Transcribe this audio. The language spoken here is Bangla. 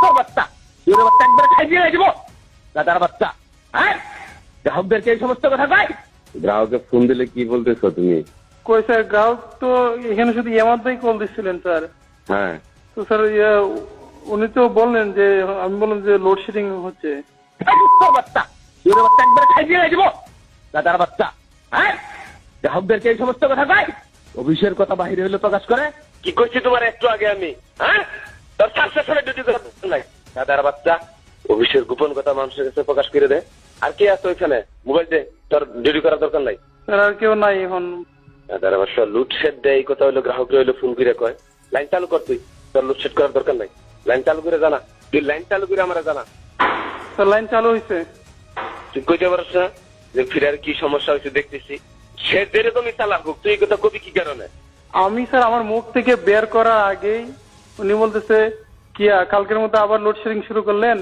তোর বাচ্চা তোর বাচ্চা একবার খাই দিয়ে যাবো দাদার বাচ্চা। হ্যাঁ, গ্রাহকদেরকে এই সমস্ত কথা কয়। গ্রাহকে ফোন দিলে কি বলতেছো তুমি? কই স্যার, গ্রাহক তো এখানে শুধু ইয়ামাদ ভাই কল দিচ্ছিলেন স্যার। হ্যাঁ, তো স্যার উনি তো বললেন যে, আমি বললাম যে লোডশেডিং হচ্ছে। তোর বাচ্চা তোর বাচ্চা একবার খাই দিয়ে যাবো দাদার বাচ্চা। হ্যাঁ, গ্রাহকদেরকে এই সমস্ত কথা কয়। অফিসের কথা বাহিরে হলে প্রকাশ করে। কি করছি তোমার একটু আগে আমি? হ্যাঁ, তোর সাতটার সময় ডিউটি করার দরকার নাই দাদার বাচ্চা। অফিসের গোপন কথা মানুষের কাছে প্রকাশ করে দে। আর কে আছে ওইখানে? মোবাইল দে, তোর ডিউটি করার দরকার নাই। স্যার আর কেউ নাই এখন। দাদার বাচ্চা লুটসেট দেয় এই কথা হইলো গ্রাহকরা হইলো ফোন করে কয়। লাইন চালু কর তুই, তোর লুটসেট করার দরকার নাই। লাইন চালু করে জানা, তুই লাইন চালু করে আমার জানা। স্যার লাইন চালু হয়েছে। তুই কইতে পারছ না যে ফিরার কি সমস্যা হয়েছে দেখতেছি। সে যেরকমই চালাক হোক, তুই এই কথা কবি কি কারণে? আমি স্যার আমার মুখ থেকে বের করার আগেই উনি বলতেছে কি কালকের মতো আবার লোডশেডিং শুরু করলেন।